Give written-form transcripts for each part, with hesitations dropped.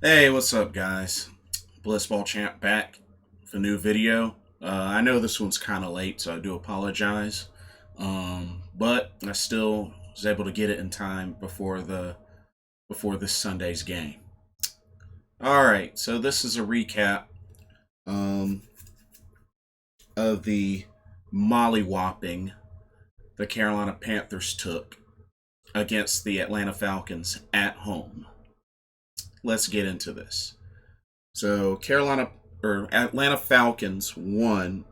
Hey, what's up, guys? Blitzball Champ back with a new video. I know this one's kind of late, so I do apologize. But I still was able to get it in time before this Sunday's game. All right, so this is a recap um, of the mollywhopping the Carolina Panthers took against the Atlanta Falcons at home. Let's get into this. So Atlanta Falcons won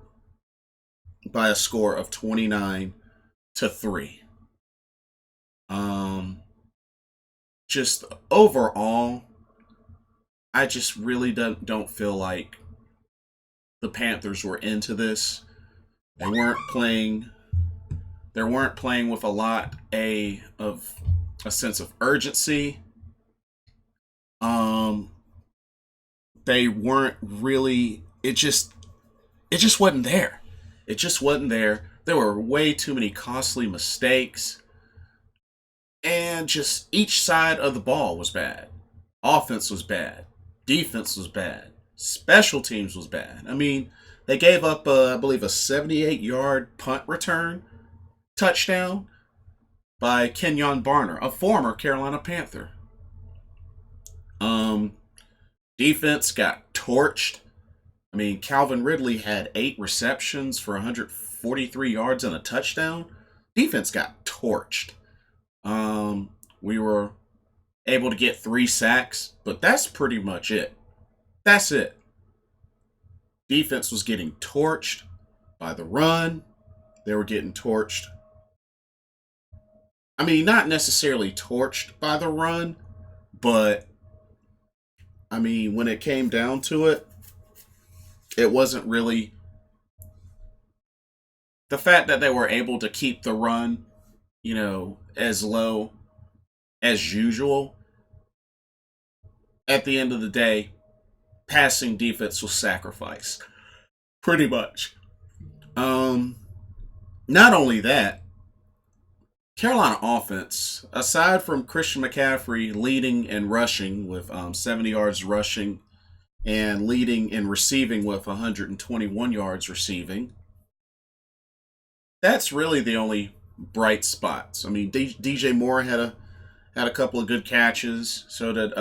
by a score of 29-3. Um just overall, I just really don't feel like the Panthers were into this. They weren't playing with a lot of a sense of urgency. Um they weren't really it just wasn't there. It just wasn't there. There were way too many costly mistakes, and just each side of the ball was bad. Offense was bad. Defense was bad. Special teams was bad. I mean, they gave up, I believe, a 78-yard punt return touchdown by Kenyon Barner, a former Carolina Panther. Um, Defense got torched. I mean, Calvin Ridley had 8 receptions for 143 yards and a touchdown. Defense got torched. We were able to get 3 sacks, but that's pretty much it. That's it. Defense was getting torched by the run. They were getting torched. I mean, not necessarily torched by the run, but I mean, when it came down to it, it wasn't really the fact that they were able to keep the run, as low as usual. At the end of the day, passing defense was sacrificed. Pretty much. Um, Not only that, Carolina offense, aside from Christian McCaffrey leading and rushing with 70 yards rushing and leading and receiving with 121 yards receiving, that's really the only bright spots. I mean, DJ Moore had a couple of good catches. So did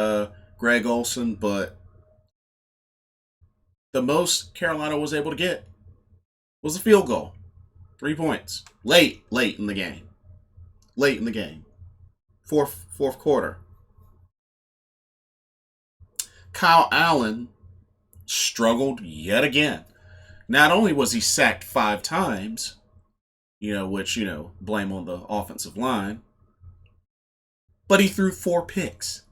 Greg Olson, but the most Carolina was able to get was a field goal, 3 points, late in the game, fourth quarter. Kyle Allen struggled yet again. Not only was he sacked 5 times, which blame on the offensive line, but he threw 4 picks.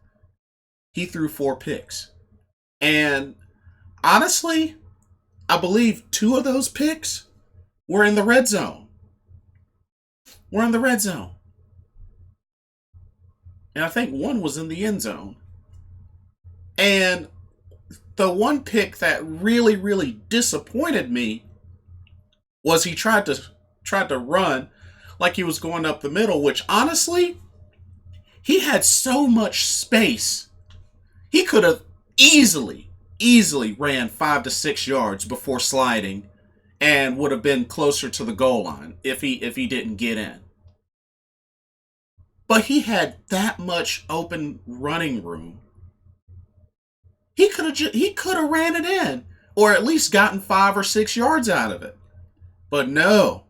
And honestly, I believe 2 of those picks were in the red zone. And I think one was in the end zone. And the one pick that really, really disappointed me was he tried to run like he was going up the middle, which honestly, he had so much space. He could have easily ran 5 to 6 yards before sliding and would have been closer to the goal line if he didn't get in. But he had that much open running room. He could have ran it in or at least gotten 5 or 6 yards out of it. But no,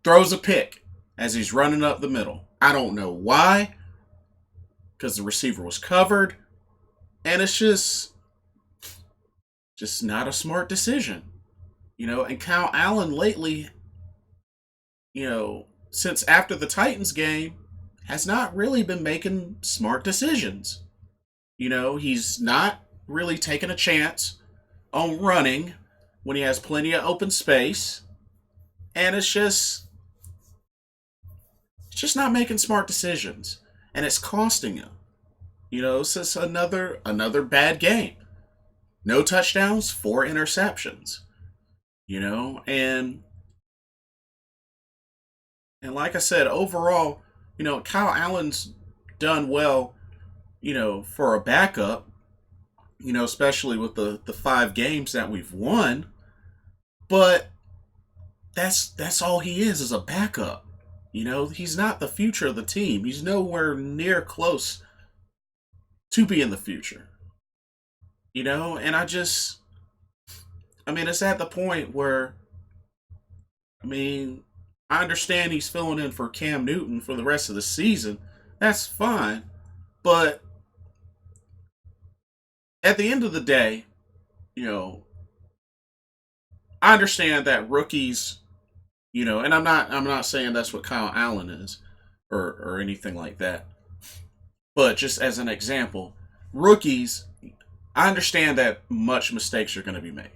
throws a pick as he's running up the middle. I don't know why, because the receiver was covered, and it's just not a smart decision. And Kyle Allen lately, since after the Titans game, has not really been making smart decisions. He's not really taking a chance on running when he has plenty of open space, and it's just not making smart decisions, and it's costing him. It's just another bad game. No touchdowns, 4 interceptions. And like I said, overall, Kyle Allen's done well, for a backup. especially with the 5 games that we've won. But that's all he is a backup. He's not the future of the team. He's nowhere near close to being the future. And it's at the point where, I mean, I understand he's filling in for Cam Newton for the rest of the season. That's fine. But at the end of the day, you know, I understand that rookies, and I'm not saying that's what Kyle Allen is or anything like that. But just as an example, rookies, I understand that much mistakes are going to be made.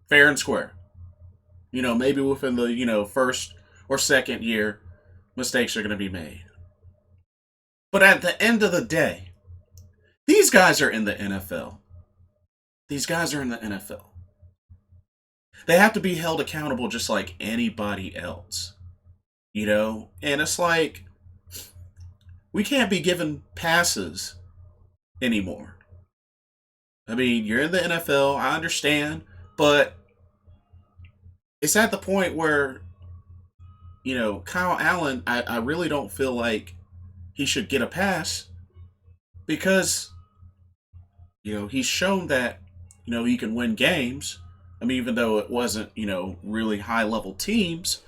Fair and square. Maybe within the, first or second year, mistakes are going to be made. But at the end of the day, these guys are in the NFL. These guys are in the NFL. They have to be held accountable just like anybody else. And it's like, we can't be given passes anymore. I mean, you're in the NFL, I understand, but it's at the point where, Kyle Allen, I really don't feel like he should get a pass because, he's shown that, he can win games. I mean, even though it wasn't, really high level teams,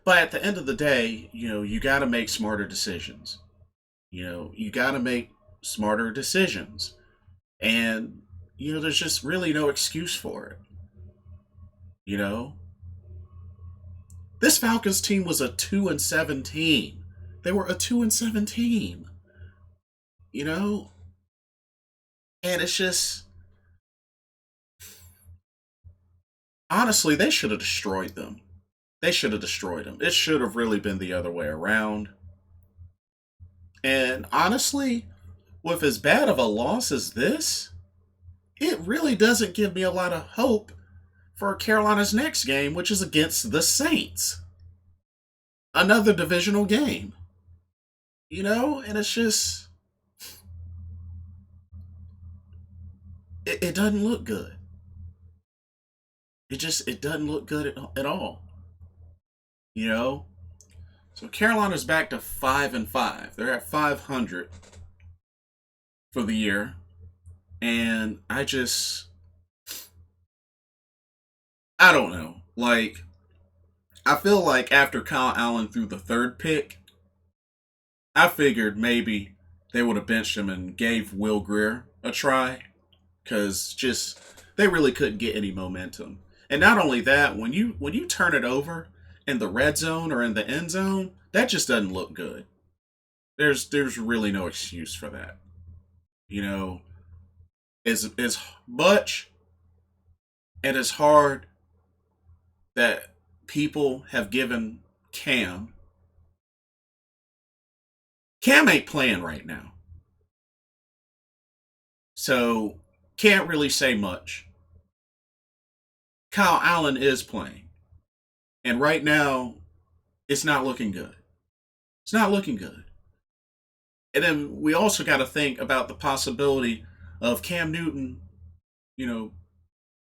but at the end of the day, you got to make smarter decisions. You got to make smarter decisions. And, there's just really no excuse for it. You know, this Falcons team was a 2-7 team. They were a 2-7 team. You know, and it's just honestly they should have destroyed them. They should have destroyed them. It should have really been the other way around. And honestly, with as bad of a loss as this, it really doesn't give me a lot of hope for Carolina's next game, which is against the Saints. Another divisional game. And it's just, it doesn't look good. It doesn't look good at all. You know? So Carolina's back to 5-5. They're at 500 for the year. And I don't know. Like, I feel like after Kyle Allen threw the third pick, I figured maybe they would have benched him and gave Will Greer a try. Because just, they really couldn't get any momentum. And not only that, when you turn it over in the red zone or in the end zone, that just doesn't look good. There's really no excuse for that. You know, as much and as hard that people have given Cam ain't playing right now. So can't really say much. Kyle Allen is playing. And right now, it's not looking good. It's not looking good. And then we also got to think about the possibility of Cam Newton, you know,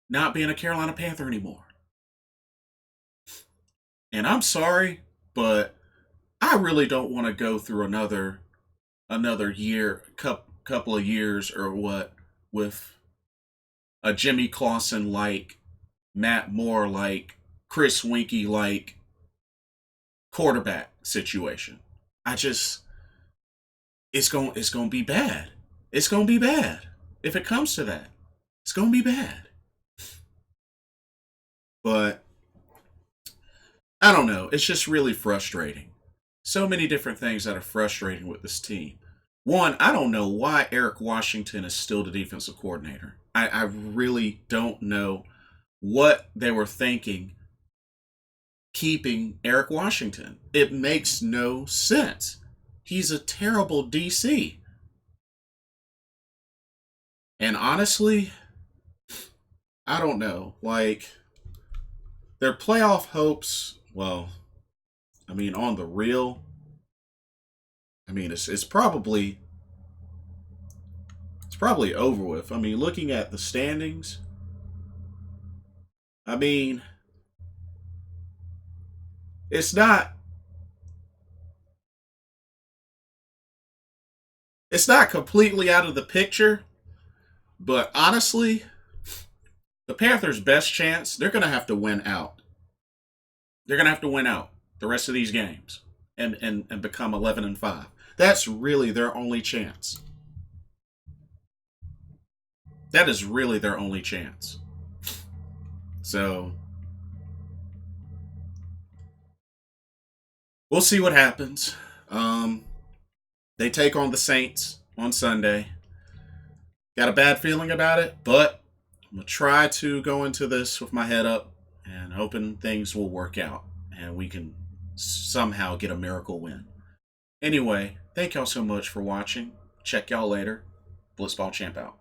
not being a Carolina Panther anymore. And I'm sorry, but I really don't want to go through another year, couple of years or what with a Jimmy Clausen like, Matt Moore like, Chris Winkie like quarterback situation. It's going to be bad. It's going to be bad if it comes to that. It's going to be bad. But I don't know. It's just really frustrating. So many different things that are frustrating with this team. One, I don't know why Eric Washington is still the defensive coordinator. I really don't know what they were thinking keeping Eric Washington. It makes no sense. He's a terrible DC. And honestly, I don't know. Like, their playoff hopes, well, I mean, on the real, I mean, it's probably probably over with. I mean, looking at the standings, I mean, it's not it's not completely out of the picture, but honestly, the Panthers' best chance, they're going to have to win out. They're going to have to win out the rest of these games and become 11-5. That's really their only chance. That is really their only chance. So we'll see what happens. They take on the Saints on Sunday. Got a bad feeling about it, but I'm going to try to go into this with my head up and hoping things will work out and we can somehow get a miracle win. Anyway, thank y'all so much for watching. Check y'all later. Blitzball Champ out.